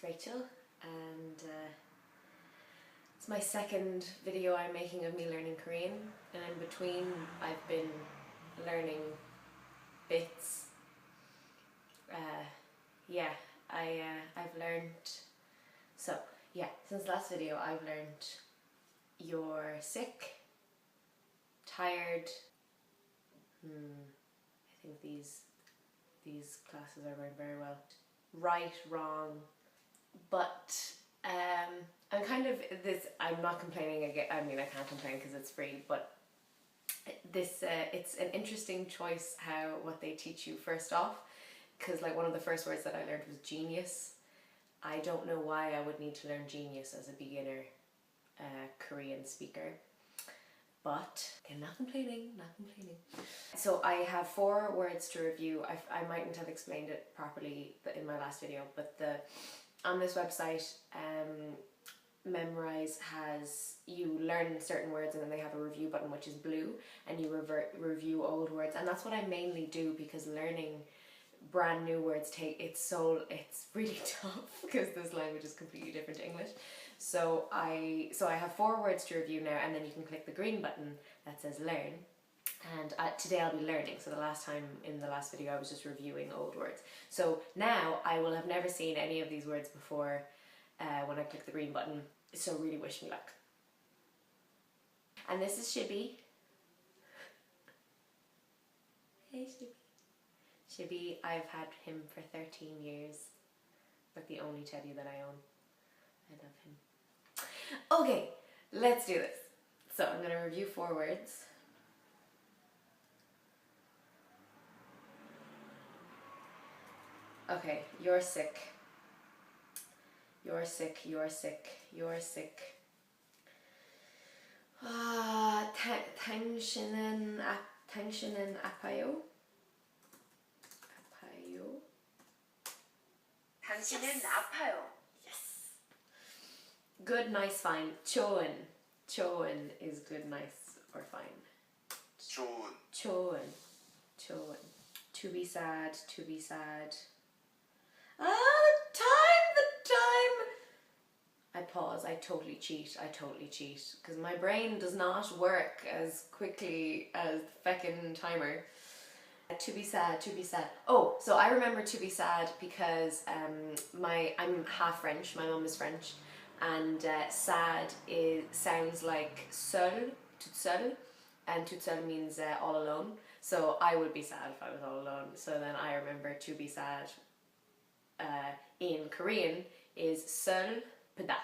it's Rachel, and it's my second video I'm making of me learning Korean, and in between I've been learning bits. I've learned, so yeah, since the last video I've learned you're sick, tired, I think these classes are going very well. Right, wrong, but I'm kind of this. I'm not complaining again. I mean, I can't complain because it's free, but this it's an interesting choice what they teach you first off, because like one of the first words that I learned was genius. I don't know why I would need to learn genius as a beginner Korean speaker. But I'm not complaining, So I have 4 words to review. I mightn't have explained it properly in my last video, but on this website, Memrise you learn certain words and then they have a review button which is blue, and you review old words, and that's what I mainly do because learning brand new words it's really tough because this language is completely different to English. So I have 4 words to review now, and then you can click the green button that says learn, and today I'll be learning. So the last time in the last video I was just reviewing old words. So now I will have never seen any of these words before when I click the green button, so really wish me luck. And this is Shibby. Hey Shibby. Shibby, I've had him for 13 years, like the only teddy that I own. I love him. Okay, let's do this. So I'm going to review 4 words. Okay, you're sick. You're sick, you're sick, you're sick. 당신은 아파요? 당신은 아파요. Yes. Good, nice, fine. 좋은 is good, nice, or fine. 좋은. To be sad. The time! I pause, I totally cheat, because my brain does not work as quickly as the feckin' timer. To be sad. Oh, so I remember to be sad because I'm half French, my mum is French, and sad sounds like seul, toute seule, and toute seule means all alone. So I would be sad if I was all alone. So then I remember to be sad in Korean is 슬프다.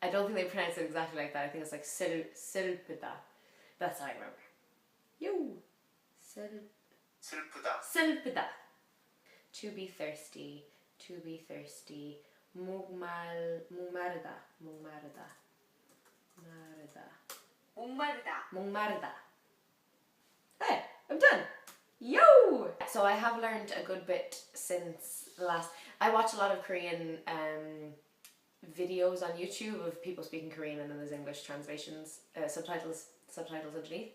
I don't think they pronounce it exactly like that. I think it's like 슬프다. That's how I remember. Yo! 슬프다. To be thirsty. 목마르다. Hey, I'm done. Yo! So I have learned a good bit since the last. I watch a lot of Korean videos on YouTube of people speaking Korean, and then there's English translations, subtitles underneath.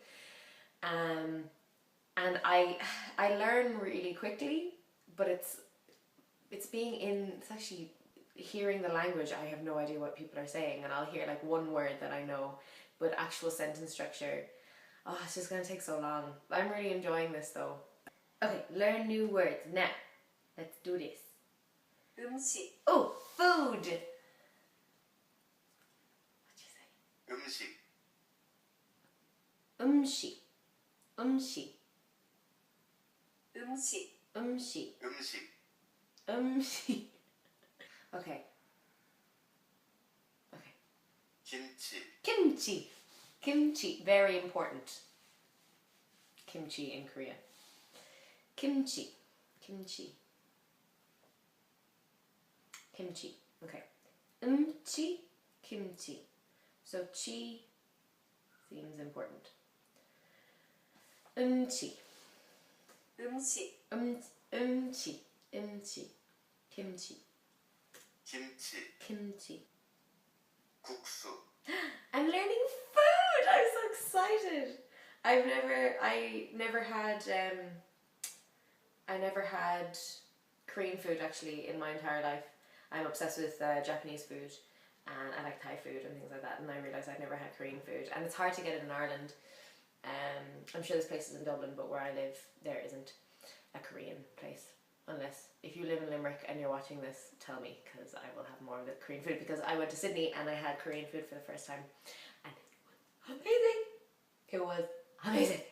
And I learn really quickly, but it's actually hearing the language. I have no idea what people are saying, and I'll hear like one word that I know, but actual sentence structure, it's just gonna take so long. I'm really enjoying this though. Okay, learn new words now. Let's do this. 음식. Oh, food. What'd you say? 음식. Okay. Kimchi, very important. Kimchi in Korea. Kimchi. Okay. Kimchi. So chi seems important. Kimchi. 국수. I'm learning food! I'm so excited! I never had Korean food actually in my entire life. I'm obsessed with Japanese food, and I like Thai food and things like that, and I realised I'd never had Korean food, and it's hard to get it in Ireland. I'm sure there's places in Dublin, but where I live there isn't a Korean place. Unless, if you live in Limerick and you're watching this, tell me, because I will have more of the Korean food, because I went to Sydney and I had Korean food for the first time, and it was amazing. It was amazing.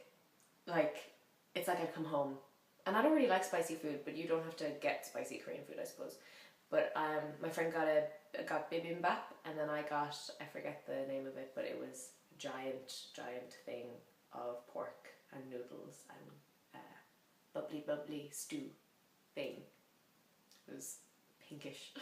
Like, it's like I'd come home. And I don't really like spicy food, but you don't have to get spicy Korean food, I suppose. But my friend got bibimbap, and then I forget the name of it, but it was a giant thing of pork and noodles and bubbly stew thing. It was pinkish.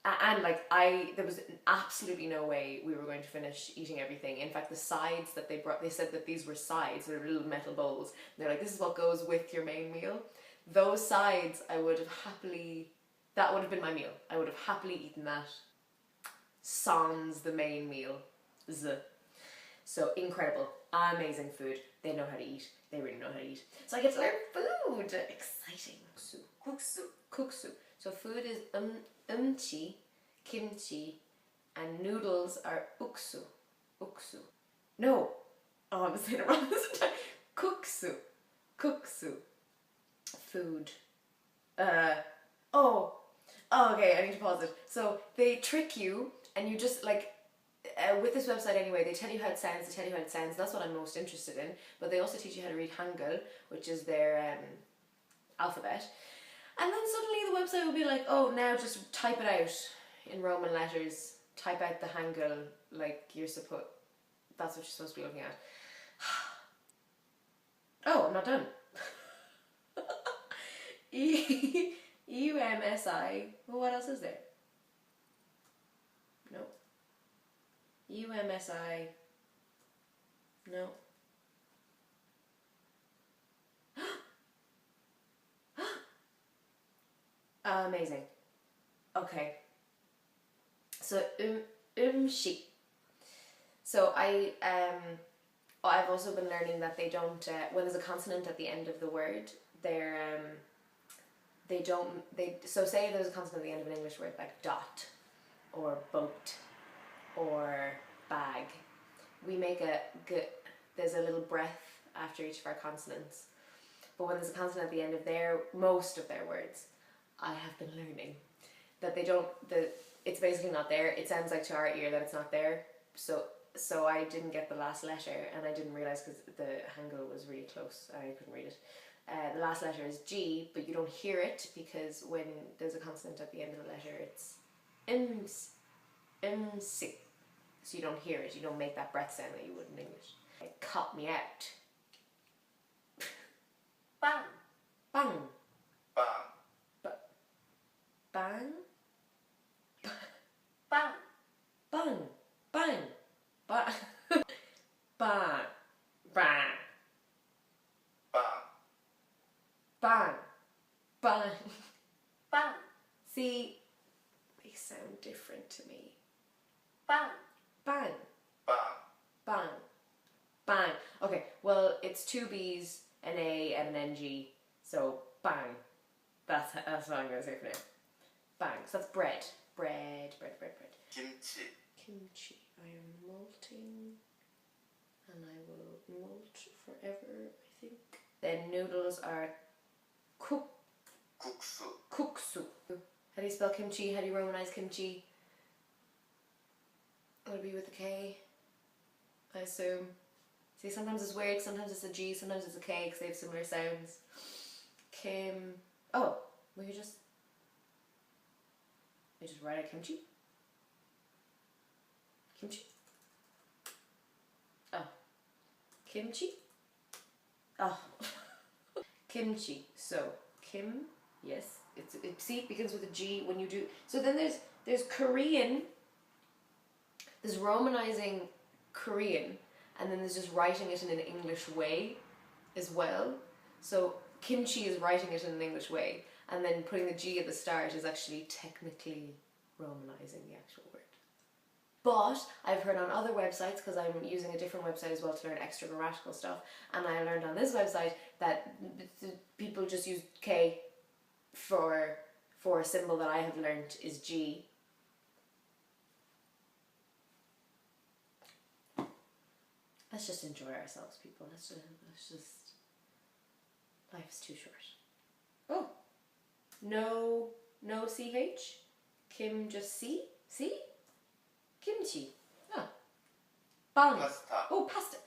And like there was absolutely no way we were going to finish eating everything. In fact, the sides that they brought, they said that these were sides, they were little metal bowls. And they're like, this is what goes with your main meal. Those sides, that would have been my meal. I would have happily eaten that sans the main meal. So incredible, amazing food. They know how to eat. They really know how to eat. So I get to learn food. Exciting. Kuksu. So food is umchi, kimchi, and noodles are uksu. No. Oh, I'm saying it wrong this time. Kuksu. Food. Okay, I need to pause it. So they trick you, and you just like, with this website anyway, they tell you how it sounds, that's what I'm most interested in, but they also teach you how to read Hangul, which is their alphabet. And then suddenly the website will be like, oh, now just type it out in Roman letters, type out the Hangul, like that's what you're supposed to be looking at. Oh, I'm not done. UMSI, well, what else is there? No. UMSI, no. Amazing. Okay. So umshi. So I've also been learning that they don't when there's a consonant at the end of the word, so say there's a consonant at the end of an English word like dot or boat or bag. We make there's a little breath after each of our consonants. But when there's a consonant at the end of most of their words, I have been learning that it's basically not there. It sounds like to our ear that it's not there. So I didn't get the last letter, and I didn't realise because the Hangul was really close. I couldn't read it. The last letter is G, but you don't hear it because when there's a consonant at the end of the letter, it's imsi. So you don't hear it. You don't make that breath sound that you would in English. It caught me out. Bang. Bang. Bang. Bang. Bang. Bang. Bang. Bang. Bang. Bang. Bang. Bang. Bang. See, they sound different to me. Bang. Bang. Bang. Bang. Bang. Okay, well, it's two B's, an A, and an NG, so bang. That's what I'm going to say for now. Bang. So that's bread. Bread. Kimchi. Kimchi. I am molting, and I will molt forever, I think. Then noodles are kuksu. How do you spell kimchi? How do you romanize kimchi? Would it be with a K? I assume. See, sometimes it's weird, sometimes it's a G, sometimes it's a K because they have similar sounds. Oh, we just write out kimchi? Kimchi? Oh. Kimchi? Oh. Kimchi. So, yes. See, it begins with a G when you do. So then there's Korean, there's romanizing Korean, and then there's just writing it in an English way as well. So kimchi is writing it in an English way, and then putting the G at the start is actually technically romanizing the actual word. But I've heard on other websites, because I'm using a different website as well to learn extra grammatical stuff, and I learned on this website that people just use K for a symbol that I have learnt is G. Let's just enjoy ourselves, people. Let's just life's too short. Oh, no CH. Kim just C. Kimchi. Oh, bang. 파스타, Oh, pasta.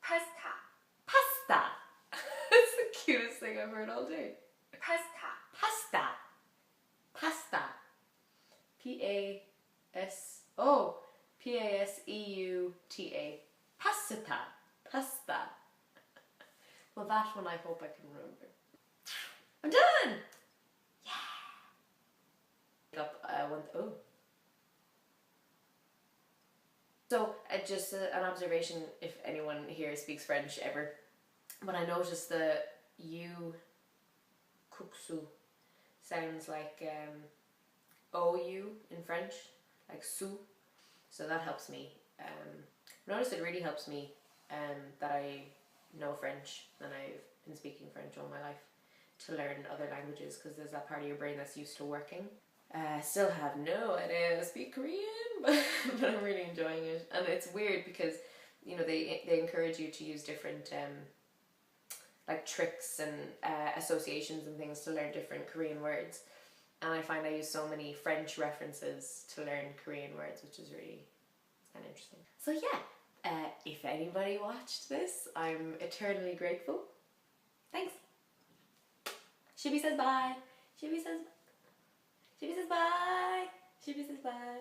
Pasta. Pasta. That's the cutest thing I've heard all day. Pasta. Pasta. Pasta. P-A-S-E-U-T-A. Pasta. Pasta. Well, that one I hope I can remember. I'm done! Yeah! Oh. So, just an observation, if anyone here speaks French ever, but I noticed the U kuksu sounds like OU in French, like sou. So that helps me. Notice it really helps me that I know French and I've been speaking French all my life to learn other languages, because there's that part of your brain that's used to working. Still have no idea how to speak Korean, but I'm really enjoying it. And it's weird because, you know, they encourage you to use different like tricks and associations and things to learn different Korean words. And I find I use so many French references to learn Korean words, which is really kind of interesting. So yeah, if anybody watched this, I'm eternally grateful. Thanks. Shibi says bye. Shibi says bye. Shibi says bye. Shibi says bye.